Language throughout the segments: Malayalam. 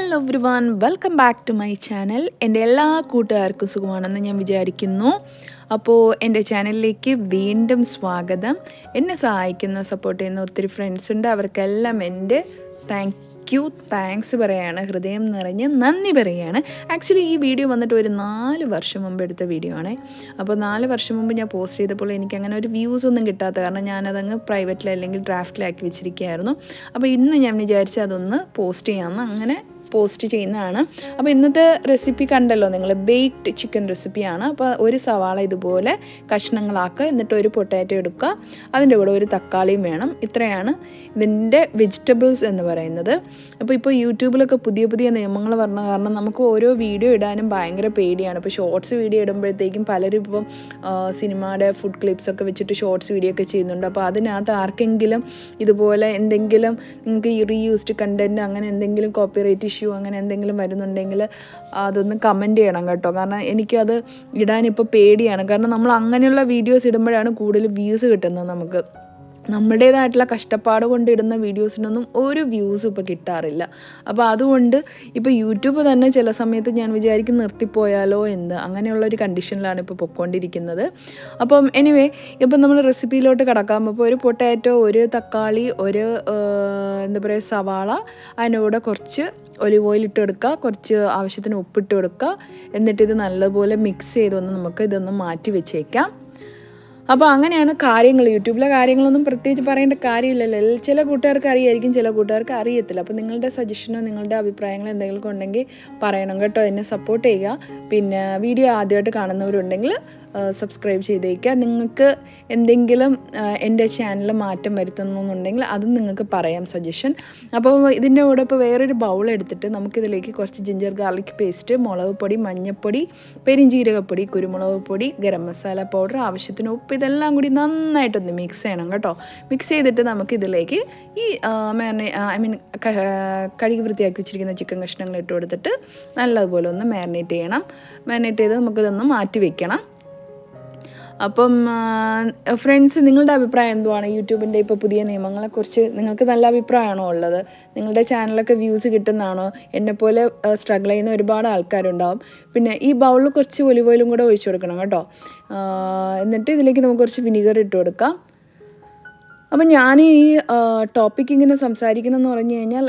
Hello everyone, welcome back to my channel. എൻ്റെ എല്ലാ കൂട്ടുകാർക്കും സുഖമാണെന്ന് ഞാൻ വിചാരിക്കുന്നു. അപ്പോൾ എൻ്റെ ചാനലിലേക്ക് വീണ്ടും സ്വാഗതം. എന്നെ സഹായിക്കുന്ന സപ്പോർട്ട് ചെയ്യുന്ന ഒത്തിരി ഫ്രണ്ട്സ് ഉണ്ട്. അവർക്കെല്ലാം എൻ്റെ താങ്ക്സ് പറയുകയാണ്, ഹൃദയം നിറഞ്ഞ് നന്ദി പറയുകയാണ്. ആക്ച്വലി ഈ വീഡിയോ വന്നിട്ട് ഒരു 4 വർഷം മുമ്പ് എടുത്ത വീഡിയോ ആണ്. അപ്പോൾ 4 വർഷം മുമ്പ് ഞാൻ പോസ്റ്റ് ചെയ്തപ്പോൾ എനിക്ക് അങ്ങനെ ഒരു വ്യൂസ് ഒന്നും കിട്ടാത്ത കാരണം ഞാനതങ്ങ് പ്രൈവറ്റിൽ അല്ലെങ്കിൽ ഡ്രാഫ്റ്റിലാക്കി വെച്ചിരിക്കുകയായിരുന്നു. അപ്പോൾ ഇന്ന് ഞാൻ വിചാരിച്ച് അതൊന്ന് പോസ്റ്റ് ചെയ്യാമെന്ന് അങ്ങനെ പോസ്റ്റ് ചെയ്യുന്നതാണ്. അപ്പോൾ ഇന്നത്തെ റെസിപ്പി കണ്ടല്ലോ നിങ്ങൾ, ബേക്ക്ഡ് ചിക്കൻ റെസിപ്പിയാണ്. അപ്പോൾ ഒരു സവാള ഇതുപോലെ കഷ്ണങ്ങളാക്കുക, എന്നിട്ട് ഒരു പൊട്ടാറ്റോ എടുക്കുക, അതിൻ്റെ കൂടെ ഒരു തക്കാളിയും വേണം. ഇത്രയാണ് ഇതിൻ്റെ വെജിറ്റബിൾസ് എന്ന് പറയുന്നത്. അപ്പോൾ യൂട്യൂബിലൊക്കെ പുതിയ നിയമങ്ങൾ പറഞ്ഞ കാരണം നമുക്ക് ഓരോ വീഡിയോ ഇടാനും ഭയങ്കര പേടിയാണ്. ഇപ്പോൾ ഷോർട്സ് വീഡിയോ ഇടുമ്പോഴത്തേക്കും പലരും ഇപ്പം സിനിമയുടെ ഫുഡ് ക്ലിപ്സൊക്കെ വെച്ചിട്ട് ഷോർട്സ് വീഡിയോ ഒക്കെ ചെയ്യുന്നുണ്ട്. അപ്പോൾ അതിനകത്ത് ആർക്കെങ്കിലും ഇതുപോലെ എന്തെങ്കിലും നിങ്ങൾക്ക് റീയൂസ്ഡ് കണ്ടൻറ്റ് അങ്ങനെ എന്തെങ്കിലും കോപ്പിറൈറ്റ് ഇഷ്യൂ അങ്ങനെ എന്തെങ്കിലും വരുന്നുണ്ടെങ്കിൽ അതൊന്ന് കമൻറ്റ് ചെയ്യണം കേട്ടോ. കാരണം എനിക്കത് ഇടാനിപ്പോൾ പേടിയാണ്. കാരണം നമ്മൾ അങ്ങനെയുള്ള വീഡിയോസ് ഇടുമ്പോഴാണ് കൂടുതൽ വ്യൂസ് കിട്ടുന്നത്. നമുക്ക് നമ്മുടേതായിട്ടുള്ള കഷ്ടപ്പാട് കൊണ്ട് ഇടുന്ന വീഡിയോസിനൊന്നും ഒരു വ്യൂസും ഇപ്പോൾ കിട്ടാറില്ല. അപ്പോൾ അതുകൊണ്ട് ഇപ്പോൾ യൂട്യൂബ് തന്നെ ചില സമയത്ത് ഞാൻ വിചാരിക്കും നിർത്തിപ്പോയാലോ എന്ന്, അങ്ങനെയുള്ളൊരു കണ്ടീഷനിലാണ് ഇപ്പോൾ പൊയ്ക്കൊണ്ടിരിക്കുന്നത്. അപ്പം എനിവേ ഇപ്പം നമ്മൾ റെസിപ്പിയിലോട്ട് കിടക്കാം. അപ്പോൾ ഒരു പൊട്ടാറ്റോ, ഒരു തക്കാളി, ഒരു സവാള, അതിൻ്റെ കൂടെ കുറച്ച് ഒലിവ് ഓയിൽ ഇട്ട് കൊടുക്കുക, കുറച്ച് ആവശ്യത്തിന് ഉപ്പിട്ട് കൊടുക്കുക. എന്നിട്ടിത് നല്ലപോലെ മിക്സ് ചെയ്തൊന്ന് നമുക്ക് ഇതൊന്ന് മാറ്റി വെച്ചേക്കാം. അപ്പോൾ അങ്ങനെയാണ് കാര്യങ്ങൾ. യൂട്യൂബിലെ കാര്യങ്ങളൊന്നും പ്രത്യേകിച്ച് പറയേണ്ട കാര്യമില്ലല്ലോ. ചില കൂട്ടുകാർക്ക് അറിയായിരിക്കും, ചില കൂട്ടുകാർക്ക് അറിയത്തില്ല. അപ്പോൾ നിങ്ങളുടെ സജഷനോ നിങ്ങളുടെ അഭിപ്രായങ്ങളോ എന്തെങ്കിലും ഉണ്ടെങ്കിൽ പറയണം കേട്ടോ. എന്നെ സപ്പോർട്ട് ചെയ്യുക. പിന്നെ വീഡിയോ ആദ്യമായിട്ട് കാണുന്നവരുണ്ടെങ്കിൽ സബ്സ്ക്രൈബ് ചെയ്തേക്കുക. നിങ്ങൾക്ക് എന്തെങ്കിലും എൻ്റെ ചാനൽ മാറ്റം വരുത്തണമെന്നുണ്ടെങ്കിൽ അതും നിങ്ങൾക്ക് പറയാം, സജഷൻ. അപ്പോൾ ഇതിൻ്റെ കൂടെ ഇപ്പോൾ വേറൊരു ബൗൾ എടുത്തിട്ട് നമുക്കിതിലേക്ക് കുറച്ച് ജിഞ്ചർ ഗാർലിക് പേസ്റ്റ്, മുളക് പൊടി, മഞ്ഞൾപ്പൊടി, പെരിഞ്ജീരകപ്പൊടി, കുരുമുളക് പൊടി, ഗരം മസാല പൗഡർ, ആവശ്യത്തിന് ഉപ്പ്, ഇതെല്ലാം കൂടി നന്നായിട്ടൊന്ന് മിക്സ് ചെയ്യണം കേട്ടോ. മിക്സ് ചെയ്തിട്ട് നമുക്കിതിലേക്ക് ഈ കഴുകി വൃത്തിയാക്കി വെച്ചിരിക്കുന്ന ചിക്കൻ കഷ്ണങ്ങൾ ഇട്ട് കൊടുത്തിട്ട് നല്ലതുപോലെ ഒന്ന് മാരിനേറ്റ് ചെയ്യണം. മാരിനേറ്റ് ചെയ്ത് നമുക്കിതൊന്ന് മാറ്റി വെക്കണം. അപ്പം ഫ്രണ്ട്സ്, നിങ്ങളുടെ അഭിപ്രായം എന്തുവാണ് യൂട്യൂബിൻ്റെ ഇപ്പോൾ പുതിയ നിയമങ്ങളെക്കുറിച്ച്? നിങ്ങൾക്ക് നല്ല അഭിപ്രായമാണോ ഉള്ളത്? നിങ്ങളുടെ ചാനലൊക്കെ വ്യൂസ് കിട്ടുന്നതാണോ? എന്നെപ്പോലെ സ്ട്രഗിൾ ചെയ്യുന്ന ഒരുപാട് ആൾക്കാരുണ്ടാവും. പിന്നെ ഈ ബൗളിൽ കുറച്ച് ഒലിവ് ഓയിലും കൂടെ ഒഴിച്ചു കൊടുക്കണം കേട്ടോ. എന്നിട്ട് ഇതിലേക്ക് നമുക്ക് കുറച്ച് വിനീഗർ ഇട്ട് കൊടുക്കാം. അപ്പം ഞാൻ ഈ ടോപ്പിക്ക് ഇങ്ങനെ സംസാരിക്കണം എന്ന് പറഞ്ഞു കഴിഞ്ഞാൽ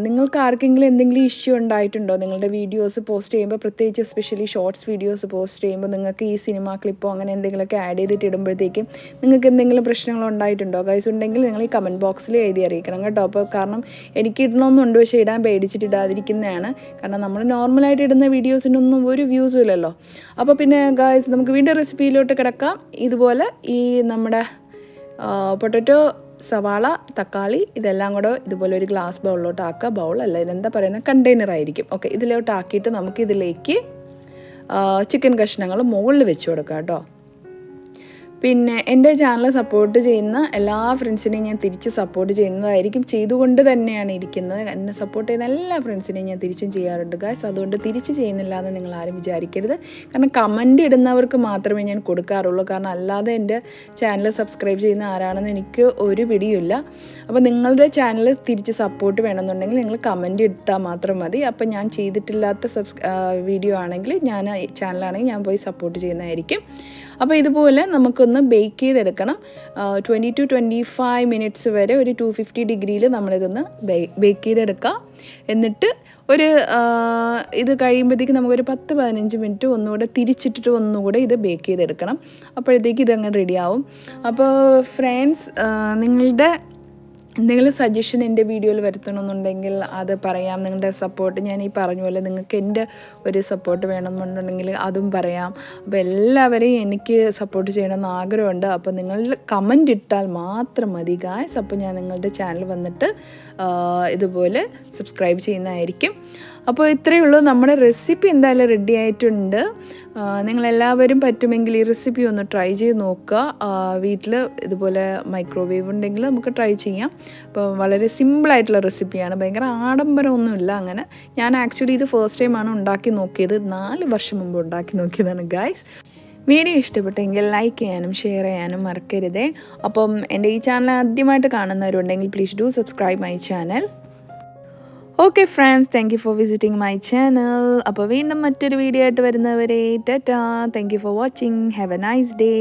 നിങ്ങൾക്ക് ആർക്കെങ്കിലും എന്തെങ്കിലും ഇഷ്യൂ ഉണ്ടായിട്ടുണ്ടോ? നിങ്ങളുടെ വീഡിയോസ് പോസ്റ്റ് ചെയ്യുമ്പോൾ, പ്രത്യേകിച്ച് എസ്പെഷ്യലി ഷോർട്സ് വീഡിയോസ് പോസ്റ്റ് ചെയ്യുമ്പോൾ നിങ്ങൾക്ക് ഈ സിനിമ ക്ലിപ്പോ അങ്ങനെ എന്തെങ്കിലുമൊക്കെ ആഡ് ചെയ്തിട്ട് ഇടുമ്പോഴത്തേക്കും നിങ്ങൾക്ക് എന്തെങ്കിലും പ്രശ്നങ്ങൾ ഉണ്ടായിട്ടുണ്ടോ? ഗൈസ് ഉണ്ടെങ്കിൽ നിങ്ങൾ ഈ കമൻറ്റ് ബോക്സിൽ എഴുതി അറിയിക്കണം കേട്ടോ. അപ്പോൾ കാരണം എനിക്ക് ഇടണമെന്നുണ്ട്, പക്ഷേ ഇടാൻ പേടിച്ചിട്ട് ഇടാതിരിക്കുന്നതാണ്. കാരണം നമ്മൾ നോർമലായിട്ട് ഇടുന്ന വീഡിയോസിനൊന്നും ഒരു വ്യൂസും ഇല്ലല്ലോ. അപ്പോൾ പിന്നെ ഗൈസ് നമുക്ക് വീണ്ടും റെസിപ്പിയിലോട്ട് കിടക്കാം. ഇതുപോലെ ഈ നമ്മുടെ പൊട്ടറ്റോ, സവാള, തക്കാളി ഇതെല്ലാം കൂടെ ഇതുപോലെ ഒരു ഗ്ലാസ് ബൗളിലോട്ട് ആക്കുക. ബൗളല്ല, ഇതെന്താ പറയുന്നത്, കണ്ടെയ്നർ ആയിരിക്കും. ഓക്കെ, ഇതിലോട്ട് ആക്കിയിട്ട് നമുക്കിതിലേക്ക് ചിക്കൻ കഷ്ണങ്ങൾ മുകളിൽ വെച്ച് കൊടുക്കാം കേട്ടോ. പിന്നെ എൻ്റെ ചാനൽ സപ്പോർട്ട് ചെയ്യുന്ന എല്ലാ ഫ്രണ്ട്സിനെയും ഞാൻ തിരിച്ച് സപ്പോർട്ട് ചെയ്യുന്നതായിരിക്കും, ചെയ്തുകൊണ്ട് തന്നെയാണ് ഇരിക്കുന്നത്. എന്നെ സപ്പോർട്ട് ചെയ്യുന്ന എല്ലാ ഫ്രണ്ട്സിനെയും ഞാൻ തിരിച്ചും ചെയ്യാറുണ്ട് ഗായ്സ്. അതുകൊണ്ട് തിരിച്ച് ചെയ്യുന്നില്ല എന്ന് നിങ്ങൾ ആരും വിചാരിക്കരുത്. കാരണം കമൻറ്റ് ഇടുന്നവർക്ക് മാത്രമേ ഞാൻ കൊടുക്കാറുള്ളൂ. കാരണം അല്ലാതെ എൻ്റെ ചാനൽ സബ്സ്ക്രൈബ് ചെയ്യുന്ന ആരാണെന്ന് എനിക്ക് ഒരു പിടിയുമില്ല. അപ്പോൾ നിങ്ങളുടെ ചാനൽ തിരിച്ച് സപ്പോർട്ട് വേണമെന്നുണ്ടെങ്കിൽ നിങ്ങൾ കമൻറ്റ് ഇട്ടാൽ മാത്രം മതി. അപ്പോൾ ഞാൻ ചെയ്തിട്ടില്ലാത്ത വീഡിയോ ആണെങ്കിൽ ചാനലാണെങ്കിൽ ഞാൻ പോയി സപ്പോർട്ട് ചെയ്യുന്നതായിരിക്കും. അപ്പോൾ ഇതുപോലെ നമുക്കൊന്ന് ബേക്ക് ചെയ്തെടുക്കണം. 20 to 25 മിനിറ്റ്സ് വരെ ഒരു 250 ഡിഗ്രിയിൽ നമ്മളിതൊന്ന് ബേക്ക് ചെയ്തെടുക്കുക. എന്നിട്ട് ഇത് കഴിയുമ്പോഴത്തേക്ക് നമുക്കൊരു 10-15 മിനിറ്റ് ഒന്നുകൂടെ തിരിച്ചിട്ടിട്ട് ഒന്നുകൂടെ ഇത് ബേക്ക് ചെയ്തെടുക്കണം. അപ്പോഴത്തേക്ക് ഇതങ്ങനെ റെഡിയാവും. അപ്പോൾ ഫ്രണ്ട്സ്, നിങ്ങളുടെ എന്തെങ്കിലും സജഷൻ എൻ്റെ വീഡിയോയിൽ വരുത്തണമെന്നുണ്ടെങ്കിൽ അത് പറയാം. നിങ്ങളുടെ സപ്പോർട്ട്, ഞാൻ ഈ പറഞ്ഞ പോലെ നിങ്ങൾക്ക് എൻ്റെ ഒരു സപ്പോർട്ട് വേണമെന്നുണ്ടെങ്കിൽ അതും പറയാം. അപ്പോൾ എല്ലാവരെയും എനിക്ക് സപ്പോർട്ട് ചെയ്യണമെന്ന് ആഗ്രഹമുണ്ട്. അപ്പോൾ നിങ്ങൾ കമൻറ്റ് ഇട്ടാൽ മാത്രം മതി ഗായ്സ്. അപ്പോൾ ഞാൻ നിങ്ങളുടെ ചാനൽ വന്നിട്ട് ഇതുപോലെ സബ്സ്ക്രൈബ് ചെയ്യുന്നതായിരിക്കും. അപ്പോൾ ഇത്രയേ ഉള്ളൂ. നമ്മുടെ റെസിപ്പി എന്തായാലും റെഡി ആയിട്ടുണ്ട്. നിങ്ങളെല്ലാവരും പറ്റുമെങ്കിൽ ഈ റെസിപ്പി ഒന്ന് ട്രൈ ചെയ്ത് നോക്കുക. വീട്ടിൽ ഇതുപോലെ മൈക്രോവേവ് ഉണ്ടെങ്കിൽ നമുക്ക് ട്രൈ ചെയ്യാം. അപ്പോൾ വളരെ സിമ്പിളായിട്ടുള്ള റെസിപ്പിയാണ്, ഭയങ്കര ആഡംബരമൊന്നുമില്ല. അങ്ങനെ ഞാൻ ആക്ച്വലി ഇത് ഫസ്റ്റ് ടൈമാണ് ഉണ്ടാക്കി നോക്കിയത്. 4 വർഷം മുമ്പ് ഉണ്ടാക്കി നോക്കിയതാണ് ഗൈസ്. വീഡിയോ ഇഷ്ടപ്പെട്ടെങ്കിൽ ലൈക്ക് ചെയ്യാനും ഷെയർ ചെയ്യാനും മറക്കരുതേ. അപ്പം എൻ്റെ ഈ ചാനൽ ആദ്യമായിട്ട് കാണുന്നവരുണ്ടെങ്കിൽ please do subscribe my channel. Okay friends, thank you for visiting my channel. അപ്പോൾ വീണ്ടും മറ്റൊരു വീഡിയോ ആയിട്ട് വരുന്നവരെ Tata. Thank you for watching. Have A nice day.